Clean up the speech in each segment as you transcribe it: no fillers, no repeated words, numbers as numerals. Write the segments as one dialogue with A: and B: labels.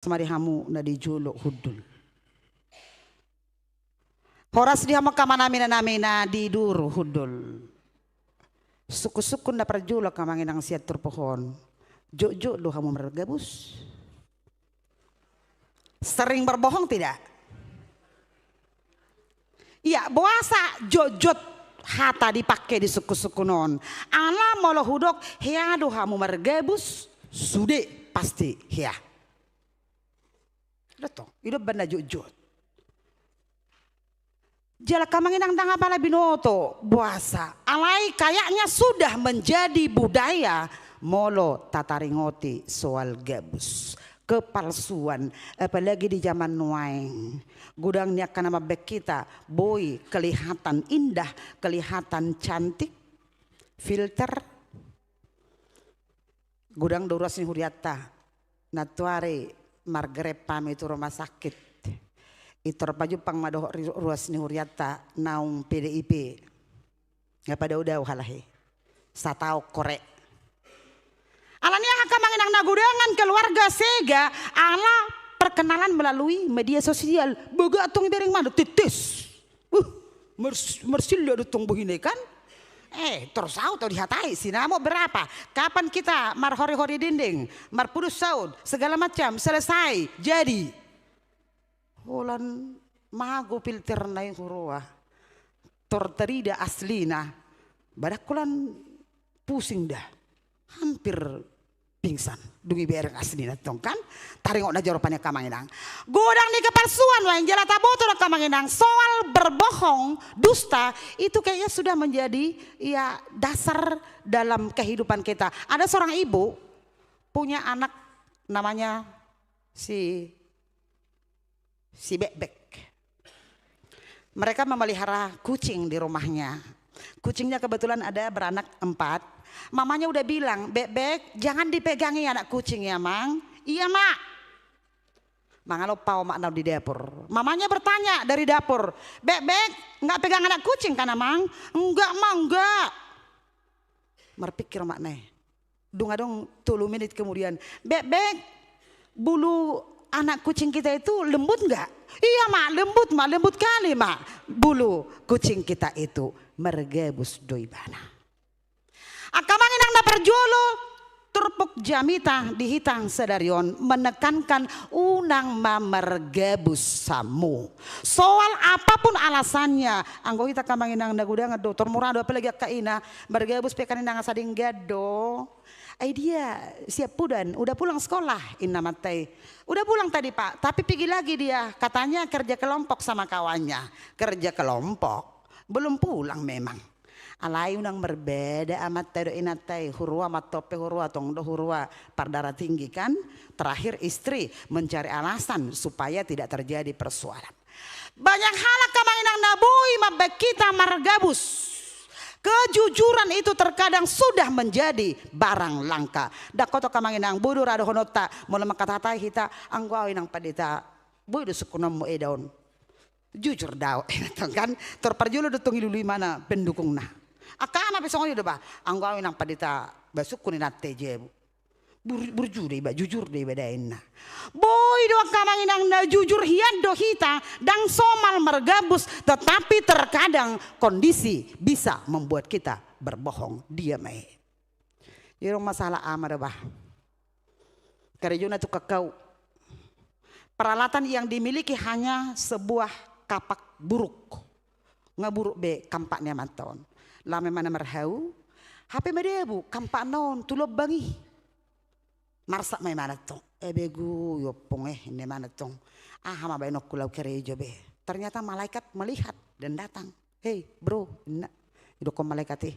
A: Mari hamu na dijuluk hudul. Horas dia kamana namina di duru hudul. Suku-suku na perjuluk kamangin ang siat terpohon. Jok-jok do hamu mergabus. Sering berbohong tidak? Iya, buasa jok-jok hata dipakai di suku-suku non. Ala molo hudok hiadu hamu mergabus sude pasti hiya. Datang, hidup benda jujur. Jala kamanginang tanga pala binoto buasa. Alai kayaknya sudah menjadi budaya molo tataringoti soal gabus. Kepalsuan apalagi di zaman nuaing. Gudangnya karena mabek kita boy kelihatan indah, kelihatan cantik. Filter. Gudang durasnya huriata. Natuare Margaret pami itu rumah sakit. Itu baju pang madoh ruas ni huriata naung PDIP. Nggak pada udah halahe. Satau korek. Alanya hakamanginang nagudangan keluarga sega ala perkenalan melalui media sosial. Boga atong ibereng mana titis. Mersil ada tong begini kan. Terus tau dihatai sinamo berapa? Kapan kita mar hori-hori dinding, mar pudus saud, segala macam selesai jadi. Holan mago filter na yung hurua. Torterida aslina. Badakulan pusing dah. Hampir pingsan. Dungi bereng aslina tong kan. Taringok na jawabannya kamanginang. Godang di kepalsuan lain jalata botol kamanginang. Soal berbohong, dusta itu kayaknya sudah menjadi ya dasar dalam kehidupan kita. Ada seorang ibu punya anak namanya si Bek-Bek. Mereka memelihara kucing di rumahnya. Kucingnya kebetulan ada beranak 4. Mamanya udah bilang, Bek-Bek jangan dipegangi anak kucing ya Mang. Iya Mak. Mangalo pau mak di dapur. Mamanya bertanya dari dapur, Bek-Bek nggak pegang anak kucing kan Mang? Enggak Mang, enggak. Merpikir mak nih. Dong 10 menit kemudian, Bek-Bek bulu anak kucing kita itu lembut nggak? Iya Mak, lembut kali Mak. Bulu kucing kita itu mergebus doibana. Akamanginang na perjolo turpuk jamita dihitang sedarion menekankan unang mamergebus samu. Soal apapun alasannya, anggo kita kamanginang nagudangan do tormurado apalagi kaina mergebus pekaninang sading gado. Dia siap pudan, udah pulang sekolah inna matai. Udah pulang tadi Pak, tapi pergi lagi dia. Katanya kerja kelompok sama kawannya. Kerja kelompok, belum pulang memang. Alai unang berbeda amat tedo inatai hurua matope hurua tongdo hurua pardara tinggi kan. Terakhir istri mencari alasan supaya tidak terjadi persoalan. Banyak hal kamainang nabui mabek kita margabus. Kejujuran itu terkadang sudah menjadi barang langka. Dakoto kamanginang budu rado honota mula makatatai hita angguawi nang padita budu sukunam mo edaon. Jujur daw kan terperjulu dutung ilului mana pendukung nah. Akana besong itu bah angguawi nang padita basukun nate jebu. Burjur deh, jujur deh bedain nah. Boy doa kamanginang na jujur hian do hita dang somal mergabus, tetapi terkadang kondisi bisa membuat kita berbohong dia mai. Yung masalah amar bah. Karena itu kakau. Peralatan yang dimiliki hanya sebuah kapak buruk. Ngaburuk be kampaknya manton. Lame mana merhau. HP medebu kampak non tulob bangi. Marsak may mana tong. Begu yopong ini mana tong. Hama bainok kulau kerejo be. Ternyata malaikat melihat dan datang. Hei bro, itu kok malaikat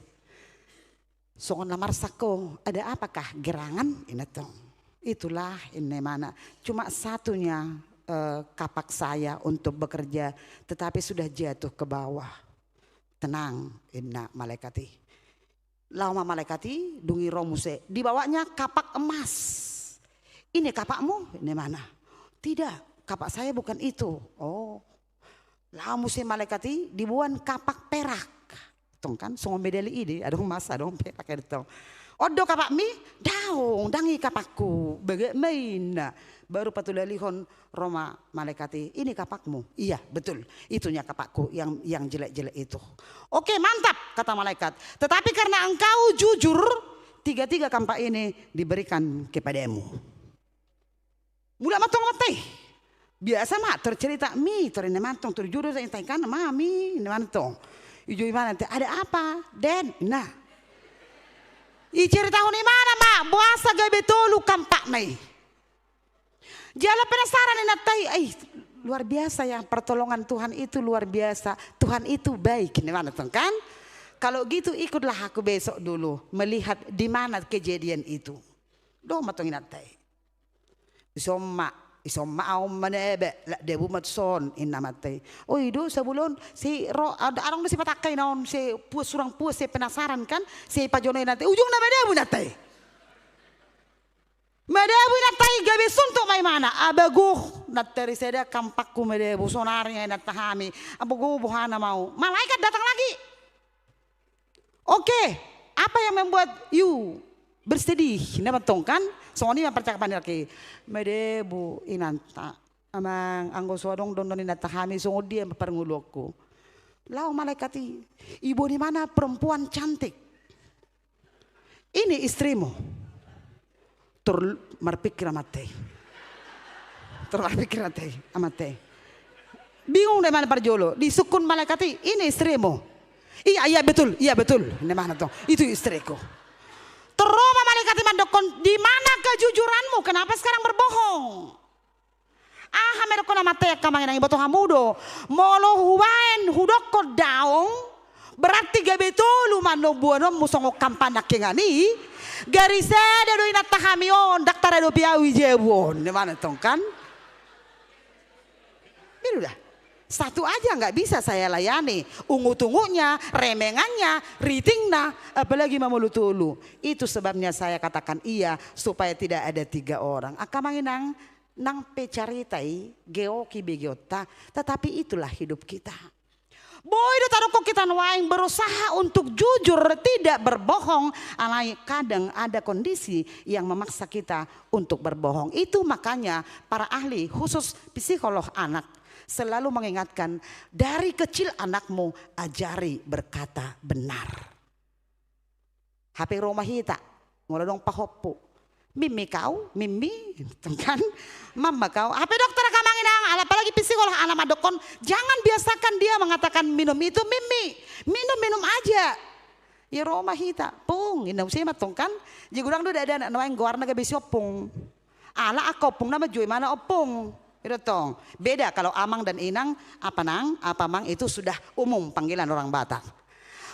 A: songon lamar sako. Ada apakah gerangan ini tong. Itulah ini mana. Cuma satunya kapak saya untuk bekerja. Tetapi sudah jatuh ke bawah. Tenang inna malaikati. Lama malaikati dungi romuse. Dibawanya kapak emas. Ini kapakmu? Ini mana? Tidak, kapak saya bukan itu. Oh. Lama muse malaikati dibuan kapak perak. Tong kan songo medali ini ada masa dong perak itu. Odo kapak mi daung dangi kapakku bagaimana Baru patulelihon Roma malaikati, ini kapakmu. Iya betul, itunya kapakku yang jelek-jelek itu. Oke mantap kata malaikat. Tetapi karena engkau jujur, tiga-tiga kampak ini diberikan kepadamu. Mula matong matay. Biasa mak tercerita mi terine mantong terjuru sa intay kan mami ini mantong. Ijo imana ada apa? Den nah. Icerita ni mana mak? Buasa gabe tolu kampak nai. Jala penasaran ini natai, luar biasa ya pertolongan Tuhan itu luar biasa. Tuhan itu baik, gimana tuh kan? Kalau gitu ikutlah aku besok dulu melihat di mana kejadian itu. Doh matong natai. Isomma au manebe la debu matson inamatay. Oh itu sebelum si ada orang si patakai naon si surang puas si penasaran kan si pajonay natai ujung na debu natai. Medebu natai gabi suntuk may mana abaguh natari seda kampakku medebu sonarnya natahami abaguh buhana mau malaikat datang lagi. Oke, apa yang membuat you bersedih? Nama tongkan soalnya percakapan lagi medebu inanta amang anggo suadong don natahami so dia perngulokku. Lau malaikati ibu di mana perempuan cantik? Ini istrimu. Marpikir amate. Termarpikir amate. Bingung dari mana parjolo. Disukun malaikati ini istrimu. Iya betul. Ini mana tuh? Itu istriku. Teroma malaikati mandokon di mana kejujuranmu? Kenapa sekarang berbohong? Mereka amate kamangin ang iboto hamudo. Molo huwain hudoko daong. Berarti gabe tolu mano buano musongo kampanak kengani. Garisada do inatahamion daktara do piawi jebon. Mana tong kan? Biru dah. Satu aja nggak bisa saya layani. Ungu-tungunya, remengannya, ritingna, apalagi mamulutulu. Itu sebabnya saya katakan iya supaya tidak ada 3 orang. Akamanginang nang pecaritai geoki begiota, tetapi itulah hidup kita. Boy do taroko kita nuaing berusaha untuk jujur tidak berbohong, alai kadang ada kondisi yang memaksa kita untuk berbohong. Itu makanya para ahli khusus psikolog anak selalu mengingatkan dari kecil anakmu ajari berkata benar. HP rumah hita mulai dong pahopu. Mimi kau, mimi, kan? Mama kau. Apa dokter kamangin ang, apalagi psikolog anak madokon, jangan biasakan dia mengatakan minum itu mimi, minum aja. Ya Roma hita, pung, inau sih matong kan? Jigurang do ada anak yang guarna gabi opung. Ala aku opung nama juy mana opung. Itu tong. Beda kalau amang dan inang, apa mang itu sudah umum panggilan orang Batak.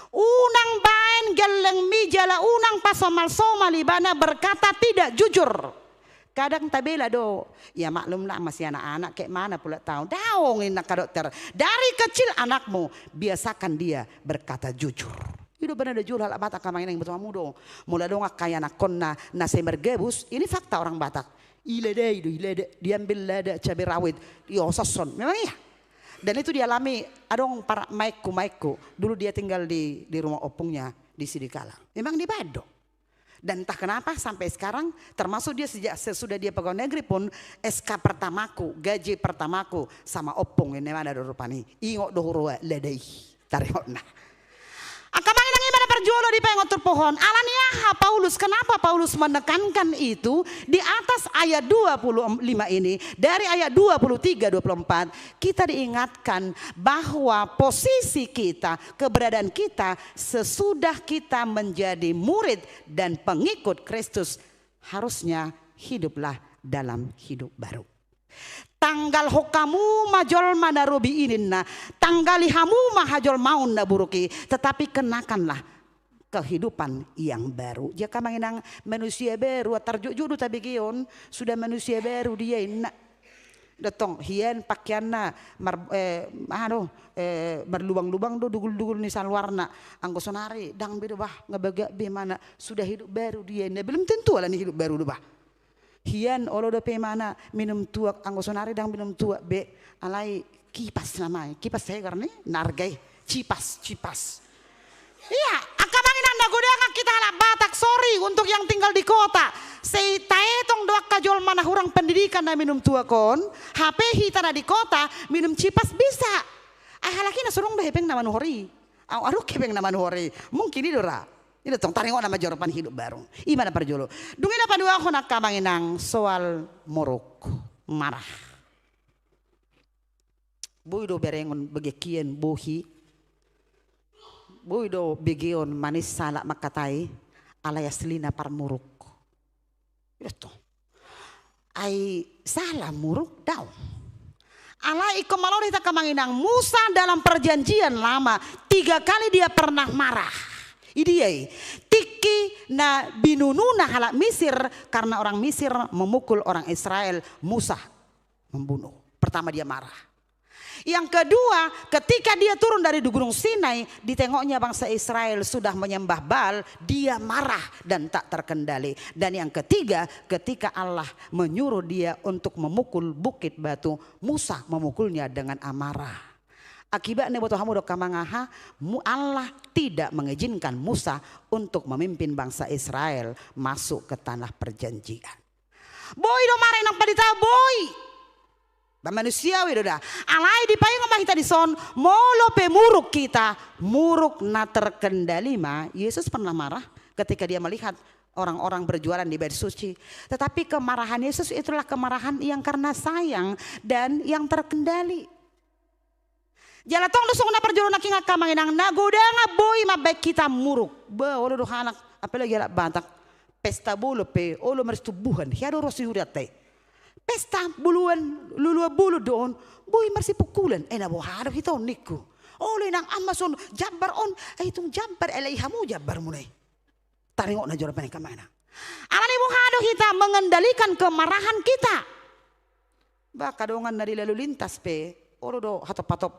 A: Unang bain geleng mijala unang pasomal somalibana berkata tidak jujur. Kadang tabela do. Ya maklum lah masih anak-anak kayak mana pula tahu. Daungin nak dokter. Dari kecil anakmu biasakan dia berkata jujur. Itu benar ada jujur hal Batak kamang yang betul mudo. Mula dong kaya nakonna nasi mergebus. Ini fakta orang Batak. Ilede diambil lada cabai rawit. Yo soson. Memang iya. Dan itu dialami adong para maikku dulu dia tinggal di rumah opungnya di Sidikalang. Memang di Badok. Dan entah kenapa sampai sekarang termasuk dia sejak sesudah dia pegawai negeri pun SK pertamaku, gaji pertamaku sama opung ini mana do rupani. Ingok dohurua ledai tarihona. Akamangin ang iba na perjualo di pengotor pohon. Alaniah Paulus, kenapa Paulus menekankan itu di atas ayat 25 ini. Dari ayat 23-24 kita diingatkan bahwa posisi kita, keberadaan kita sesudah kita menjadi murid dan pengikut Kristus harusnya hiduplah dalam hidup baru. Tanggal hokamu majol manarubi ininna, tanggali hamu mahajol maun na buruki, tetapi kenakanlah kehidupan yang baru. Jika mengenang manusia baru, tarjujudu tabigion sudah manusia baru dia nak datang hian pakaianna berlubang-lubang do dugul-dugul ni salwarna anggo sonari dang bedo bah ngabaga be mana sudah hidup baru dia belum tentu lah ni hidup baru do bah. Hian olo do pe mana minum tuak anggo sonari dang minum tuak be alai kipas namanya kipas saya karena nargai cipas. Iya, akamangin anda godang kita halak Batak sorry untuk yang tinggal di kota. Sei taetong doa kajol mana hurang pendidikan na minum tua kon. HP hita na di kota minum cipas bisa. Halaki na surung behepeng na manuhori. Aduh kepeng na manuhori. Mungkin itu ra. Ini tong taringo nama jawaban hidup baru. Imana parjolo. Dungin apa dua ko nakamanginang soal morok marah. Boy do berengon begekian bohi. Boy do begeon manis salak makatai. Alayas lina par muruk. Itu. Ai salah muruk daw. Alai kemalau kita kemanginang Musa dalam perjanjian lama 3 kali dia pernah marah. Idiyai tiki na binununa halak Mesir karena orang Mesir memukul orang Israel. Musa membunuh. Pertama dia marah. Yang kedua, ketika dia turun dari Gunung Sinai, ditengoknya bangsa Israel sudah menyembah Baal, dia marah dan tak terkendali. Dan yang ketiga, ketika Allah menyuruh dia untuk memukul bukit batu, Musa memukulnya dengan amarah. Akibatnya boto hamu do kamangaha, Allah tidak mengizinkan Musa untuk memimpin bangsa Israel masuk ke tanah perjanjian. Boy do marah nang padita boy. Manusiawi doda. Alai dipayung sama kita di son, molo pemuruk kita, muruk na terkendali ma. Yesus pernah marah ketika dia melihat orang-orang berjualan di bait suci. Tetapi kemarahan Yesus itulah kemarahan yang karena sayang dan yang terkendali. Jalatong lusung na perjualan na kinga kamanginang nagoda nga boy mabek kita muruk. Ba olo do hanak apalagi ala batak pesta bolo pe olo merstubuhan hiado rosi hudate. Pesta buluan lulua bulu doon boy marsi pukulan na bohado hitaw niku oleh nang Amazon jabar on itong jabar elai hamu jabar mo na taringo na jorapan kamana alani bohado kita mengendalikan kemarahan kita baka dongan na lalu lintas pe olo do hatop-hatop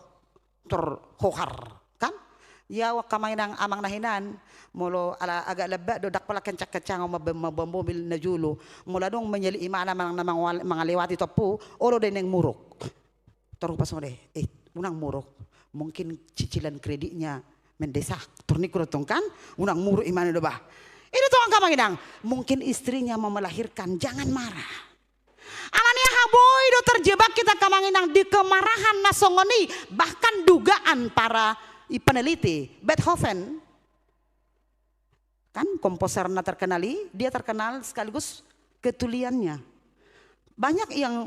A: terhohar kan yawa kamainang amang nahinan molo ala agak lebak do dak pala kencak-kencang mobil na julo mula dong menyeli imana namang mangalewati topu oro deneng muruk terupas mo unang muruk mungkin cicilan kreditnya mendesak turniku tong kan unang muruk imana do bah itu tong kamanginang mungkin istrinya mau melahirkan jangan marah alania haboy do terjebak kita kamanginang di kemarahan nasongoni bahkan dugaan para peneliti Beethoven kan komposer terkenali dia terkenal sekaligus ketuliannya banyak yang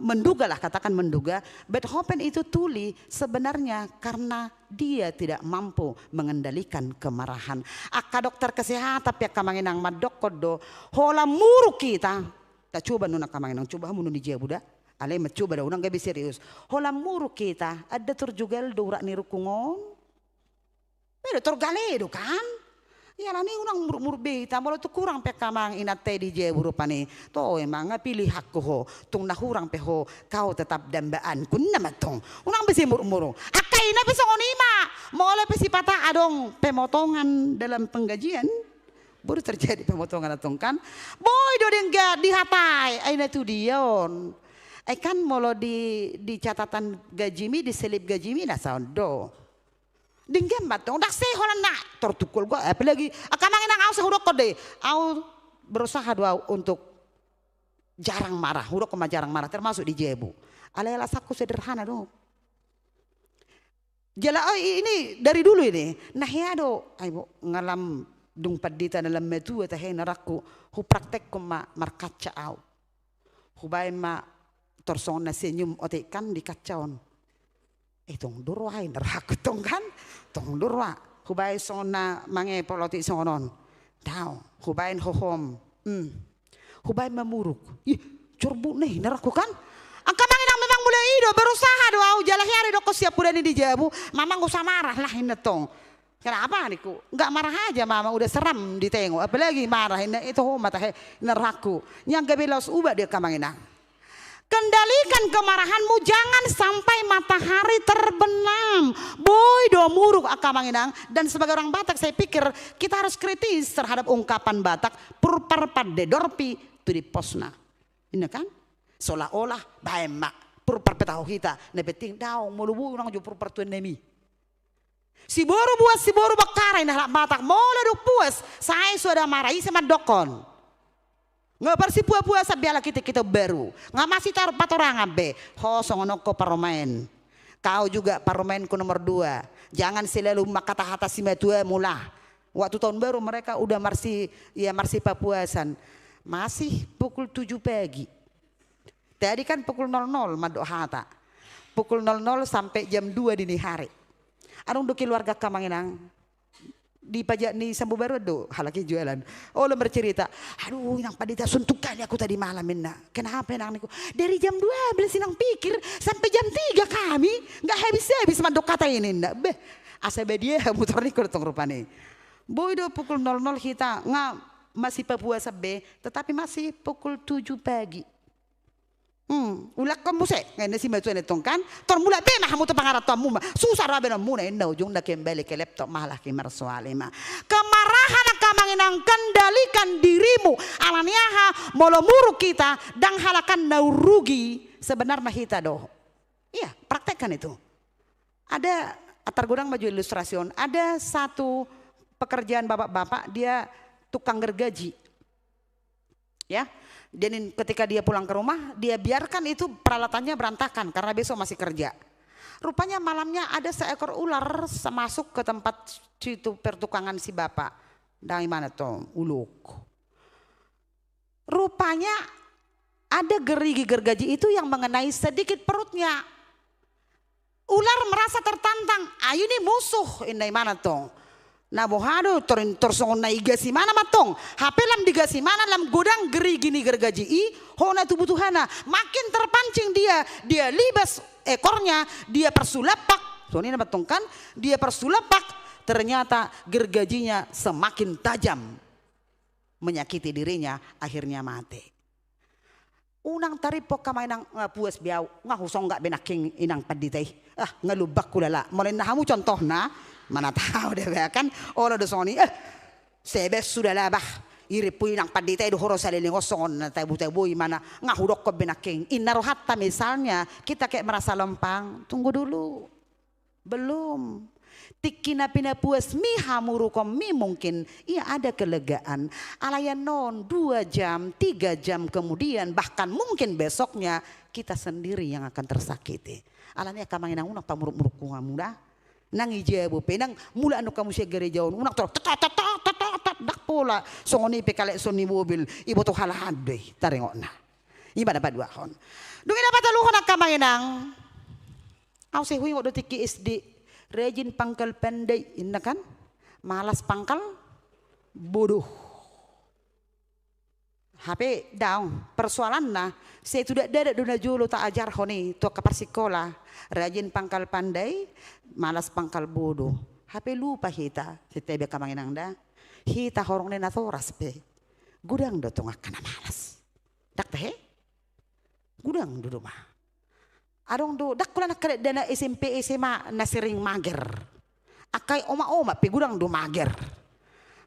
A: menduga lah katakan menduga Beethoven itu tuli sebenarnya karena dia tidak mampu mengendalikan kemarahan aka dokter kesehatan pihak kamanginang madokodo hola muruk kita tak coba nuna kamanginang coba munu di Buddha alay mencoba dah unang gabi serius hola muruk kita ada terjugal dorak ni rukungon pero torgaledo kan ya lani unang muruk beta molo tu kurang pe kamang inate di Jeburu pani to emang pilih hakku ho tung nahurang pe ho kau tetap dambaan kun namatong unang besi muruk akai na bisa ngonima molo pe sipata adong pemotongan dalam penggajian baru terjadi pemotongan atong kan boy do dengga dihatai aina tu dion kan molo di catatan gajimi di selip gajimi na saudo dinggem batong dak seholan na tertukul gua apalagi akamangin ang sa hurok ko de au berusaha doa untuk jarang marah hurok ko jarang marah termasuk di Jebu ala saku sederhana do jala ini dari dulu ini nah ya do ayo ngalam dung padita dalam metu eta he naraku hu praktek ko markaca au hubay ma torsong na senyum ote kan di kacaon tong durway naraku tong kan tong durwa hubay sona mange poloti sonon daw hubay hohom hubay mamuruk ih curbu nih naraku kan ang kamangin ang memang mulai ido berusaha do au jalah hari do ko siap udah di Jabu mamang usah marah lah ini tong kenapa niku nggak marah aja mama udah seram ditengok apalagi marah ini itu mata he naraku yang gabelos ubah dia kamangin kendalikan kemarahanmu jangan sampai matahari terbenam boy do muruk akamanginang dan sebagai orang Batak saya pikir kita harus kritis terhadap ungkapan Batak purpar padde dorpi tu di posna ini kan seolah-olah baemak purpar petahu kita nebeting daung mulubu orang jo purpar tu nemi si boru bakara nah Batak mola do puas saya sudah marahi sama dokon Nggak bersih puasa biala kita baru. Nggak masih taruh patorangan be. Ho songono ko paromain. Kau juga paromainku nomor 2. Jangan selalu kata-kata si metua mula. Waktu tahun baru mereka udah marsi papuasan. Masih pukul 7 pagi. Tadi kan pukul 00 madok hata. Pukul 00 sampai jam 2 dini hari. Arung do keluarga Kamanginang. Di pajak nih sambu baru do halaki jualan. Oh lo bercerita, aduh inang padita suntukan aku tadi malam inna. Kenapa inang niku? Dari jam 12 inang pikir sampai jam 3 kami nggak habis mandok kata ini ndak. Beh, asa dia muter niku tong rupane. Boy do pukul 00 kita nggak masih papuasa be, tetapi masih pukul 7 pagi. Ulak kamu se, ngene si matu netong kan, tor mula be mah mutu pangarat tamu mah, susah rabe na muna ina ujung na kembali ke laptop malah ki marsuali mah. Kemarahan kamanginang kendalikan dirimu, alaniaha molomuru kita, dang halakan naurugi sebenarnya kita doh. Iya, praktekkan itu. Ada atar gudang baju ilustrasi, ada satu pekerjaan bapak-bapak dia tukang gergaji, ya. Dan ketika dia pulang ke rumah, dia biarkan itu peralatannya berantakan karena besok masih kerja. Rupanya malamnya ada seekor ular masuk ke tempat situ pertukangan si bapak. Dari mana tuh? Uluk. Rupanya ada gerigi gergaji itu yang mengenai sedikit perutnya. Ular merasa tertantang. Ayo ini musuh. Ini mana tuh? Nah bohado torsongon na igasi mana matong HP lam digasi mana lam godang geri gini gergaji hona tubutuhana makin terpancing dia libas ekornya dia persulapak so ini matong kan dia persulapak ternyata gergajinya semakin tajam menyakiti dirinya akhirnya mati. Unang taripok kamainang puas biau ngahusong nggak benaking inang paditay ngelubak kulala mulai nahamu contoh na mana tahu deh kan orang do soni sebes sudah lah bah iri pui nang padita itu horos salili ngosongon na tabu mana ngahudok ko benaking inarohatta misalnya kita kayak merasa lempang tunggu dulu belum tikina pina puas mi hamurukom mi mungkin iya ada kelegaan alayan non 2 jam 3 jam kemudian bahkan mungkin besoknya kita sendiri yang akan tersakiti alanya kamanginang unang pamuruk-muruk muda nang ijebu penang mula anu kamu sia gerejaon unak tor dak pola songoni pe kale soni mobil ibu to halahade tarengona ibada padua hon dungi dapat luhon akamanginang au se hui ngodo tiki SD rejin pangkal pendai inna kan malas pangkal bodoh HP down persoalan na saya tidak ada dona julu tak ajar honi to kapar sekolah rajin pangkal pandai malas pangkal bodoh HP lupa hita setebe kamanginang da hita horong nena toras pe gudang do tongak kana malas dak teh gudang do mah adong do dak kula nak dana SMP SMA na sering mager akai oma pe gudang do mager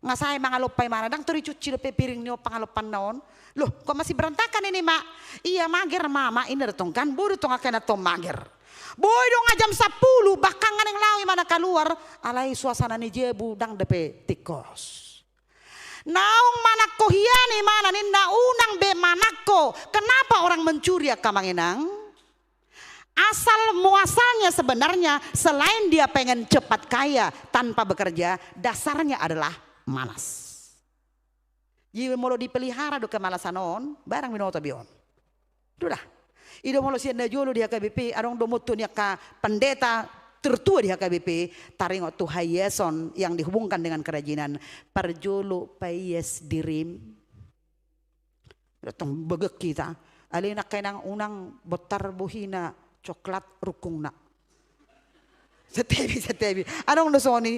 A: ngasay mangalopay mana dang turi cuci pe piring nyo pangalopan naon loh kok masih berantakan ini mak iya mager mama ini retong kan bodoh tong akena tom mager boy dong jam 10 bahkan nganeng lawi mana keluar alai suasana ni jebu dang depe tikos naung manako hiani mana nih naunang be manako kenapa orang mencuri ya kamanginang asal muasalnya sebenarnya selain dia pengen cepat kaya tanpa bekerja dasarnya adalah malas. Jiwa molo dipelihara do kemalasan on barang minoto bion. Dudah. Ido molo sianda jolo di HKBP arong do moto nya ka pendeta tertua di HKBP taringo tu hayeson yang dihubungkan dengan kerajinan parjolo payes dirim. Datang begek kita. Alina kainang unang botar buhina coklat rukungna. Setebi. Anong dosoni?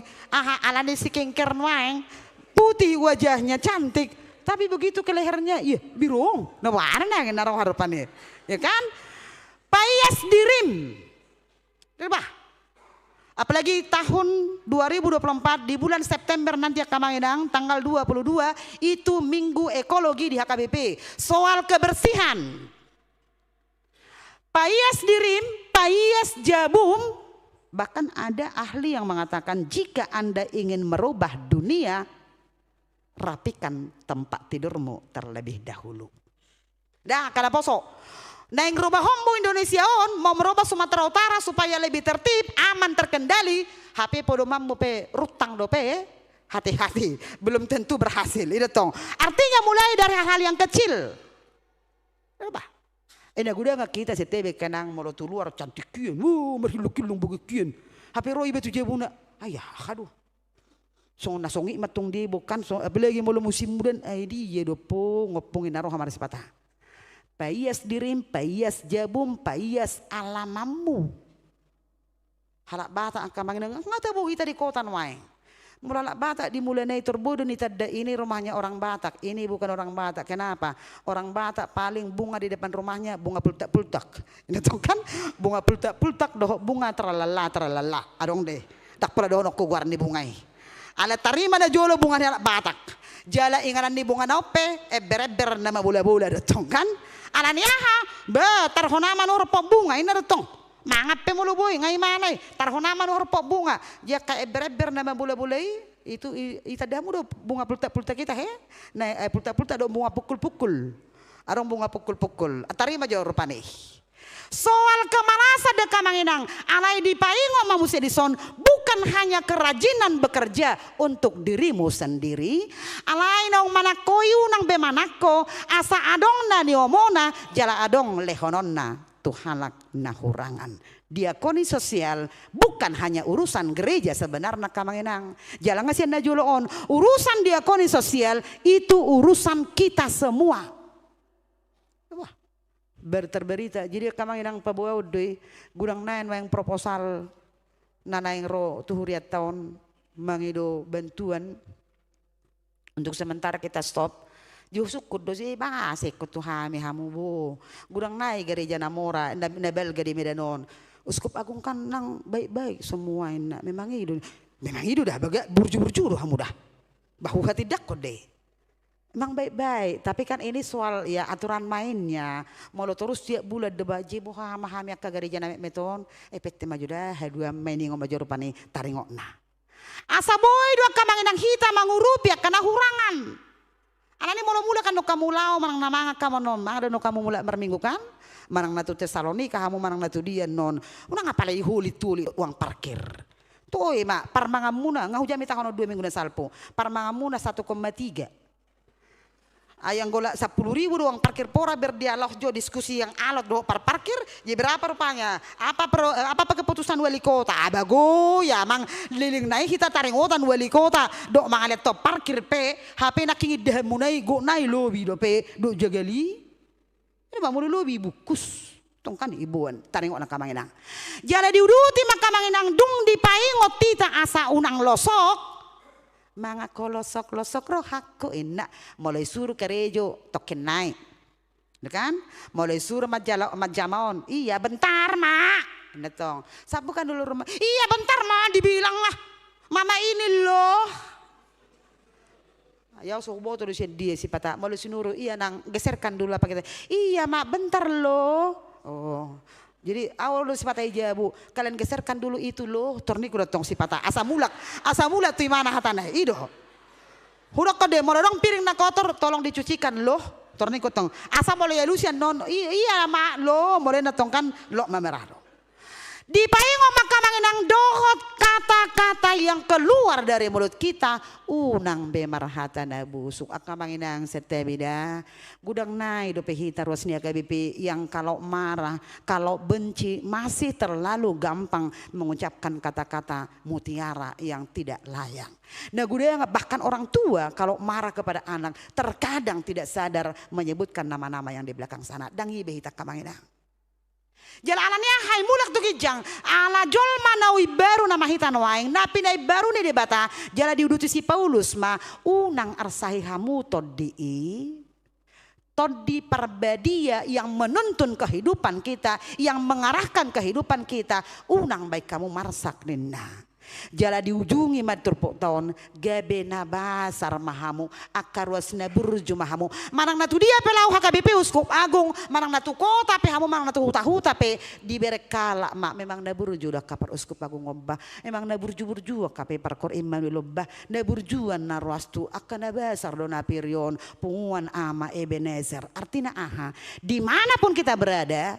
A: Alani si kengker waeng putih wajahnya cantik, tapi begitu ke lehernya, iya birung. Nah warna yang naruh harapannya, ya kan? Payas dirim, coba. Apalagi tahun 2024 di bulan September nanti Kamanginang tanggal 22 itu Minggu Ekologi di HKBP soal kebersihan. Payas dirim, payas jabum. Bahkan ada ahli yang mengatakan jika Anda ingin merubah dunia, rapikan tempat tidurmu terlebih dahulu. Dah kada poso. Nah yang rubah hombo Indonesia on mau merubah Sumatera Utara supaya lebih tertib, aman, terkendali. HP podo mammu pe rutang dope, hati-hati, belum tentu berhasil. Itu tong. Artinya mulai dari hal-hal yang kecil. Apa? Ena guda nga kita setebe kanang molo luar cantik kian, marhilukilung bugikian. HP roi betu jebuna, ayah aduh. Song nasongi matung di bukan so apalagi molo musim mudan ai dia dopo ngopongin naruh hamar sepatah. Paias dirim, paias jabum, paias alamamu. Halak bata ang kamangin ngata bu kita di kota wae. Mulai Batak dimulai naik terbodoh ini rumahnya orang Batak, ini bukan orang Batak. Kenapa? Orang Batak paling bunga di depan rumahnya bunga pultak-pultak. Ini tahu kan? Bunga pultak-pultak doh bunga terlala. Adong deh. Tak pernah doh nok kuguar ni bungai. Ala tarima na jolo bunga ni Batak. Jala inganan ni bunga naupe ber nama bola-bola datong kan? Ala niyaha be tarhona manur bunga ini datong. Mangap pemulu boy ngai manai tarhona manur bunga dia kayak ber nama bola-bola itu itadamu do bunga pultak-pultak kita he. Nah pultak-pultak do bunga pukul-pukul. Arong bunga pukul-pukul. Tarima jo rupane. Soal kemarasa deka manginang alai dipaingo mamusia dison bukan hanya kerajinan bekerja untuk dirimu sendiri alai nong manakoyu nang bemanako asa adong na niomona jala adong lehononna tuhalak nahurangan. Diakoni sosial bukan hanya urusan gereja sebenarnya kamanginang jalan ngasian najuloon urusan diakoni sosial itu urusan kita semua. Berterberita jadi kamanginang pabuau doi gudang nain wayang proposal nanaing ro tuhuriat tahun mangido bantuan untuk sementara kita stop justru kudo sih bahasa ikut tuhami hamu bu gudang naik gereja namora nabel gede medanon uskup agung kan nang baik-baik semua enak memang itu dah baga burju-burju doh hamu dah bahu hati dak kode. Emang baik-baik, tapi kan ini soal ya aturan mainnya. Mau terus tiap bulan debaji buha mahami akka gereja namek meton, pete maju dah dua maini ngomaju rupani taringokna. Asa boy dua kamanginang hita mangurupi kana hurangan. Anani mula-mula kan no kamu lau manang namanga kamu non, ada no kamu mula berminggu kan? Manang natu Tesalonika kamu manang natu dia non. Unang apalagi huli tuli uang parkir. Tuh mak parmangamuna ngahujami tahun 2 minggu na salpo. Parmangamuna 1,3. Ayang gola 10.000 doang parkir pora berdialog jo diskusi yang alot do parkir ya berapa rupanya apa keputusan wali kota abago ya mang liling naik kita taringotan wali kota do mangalet to parkir pe HP nak kingi dah munai go nai lobi do pe do jagali ini bang mulu lobi bukus tong kan ibuan taringot nak kamanginang jala diuduti makamanginang dung dipaingot tita asa unang losok mga kolosok-losok roh hakku enak mulai suruh kerejo token naik kan mulai suruh majamaon iya bentar mak netong sabukan dulu rumah iya bentar mak dibilang lah mama ini loh ya sobo tuh dia si pata mulai sinuru iya nang geserkan dulu apa kita iya mak bentar loh oh jadi awal lu sifat aja bu, kalian geserkan dulu itu loh, torniku datang sifat asa mulak tuh mana hatana, ido. Hudak kode mau dong piring nak kotor, tolong dicucikan loh, torniku tong. Asa boleh ya lusian non, iya mak loh, boleh datang kan lo mamerado. Di paingo maka manginang dohot kata-kata yang keluar dari mulut kita unang bemarhatana busuk akka manginang setebida gudang nai dope hita ruasnya KBP yang kalau marah kalau benci masih terlalu gampang mengucapkan kata-kata mutiara yang tidak layak. Nah gudang bahkan orang tua kalau marah kepada anak terkadang tidak sadar menyebutkan nama-nama yang di belakang sana dangi behita kamanginang. Jala alannya hai mulak tuh kijang ala jol manawi baru nama hitan waing napi nai baru nih debata jala diuduti si Paulus ma unang arsahi hamu todi perbadia yang menuntun kehidupan kita yang mengarahkan kehidupan kita unang baik kamu marsak nina Jala diujungi matur pok tahun gabe nabasar mahamu akarwas naburju mahamu marang natu dia pelau HKBP uskup agung marang natu kota pe hamu marang natu huta-huta pe diberkala mak memang naburju dah kapar uskup agung ombah memang naburju-burju kape parkor Immanuel ombah naburjuan narwastu akan nabasar dona pirion punguan ama Ebenezer artinya dimanapun kita berada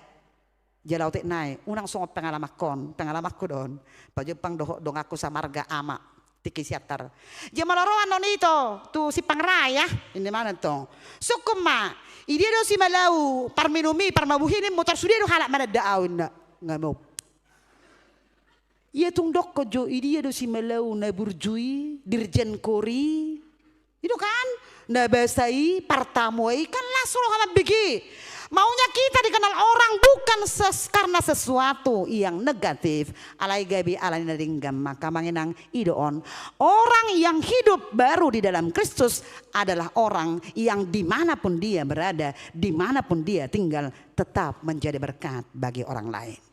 A: jalau tek naik, unang songot pengalamakku don, pajepang dong aku samarga ama tiki siatar. Jamaloroan non itu, tu si pangraya, ini mana tuh? Sukuma, ide do si malau, parminumi, parmabuhini, motor sudah do halak mana daun nggak mau. Ia tung dok kojo, ide do si malau naburjui, dirjen kori, itu kan, nabasai, partamoi, kan langsung sama begi. Maunya kita dikenal orang bukan karena sesuatu yang negatif. Alai gabi alai naringgam maka manginang idoon. Orang yang hidup baru di dalam Kristus adalah orang yang dimanapun dia berada, dimanapun dia tinggal tetap menjadi berkat bagi orang lain.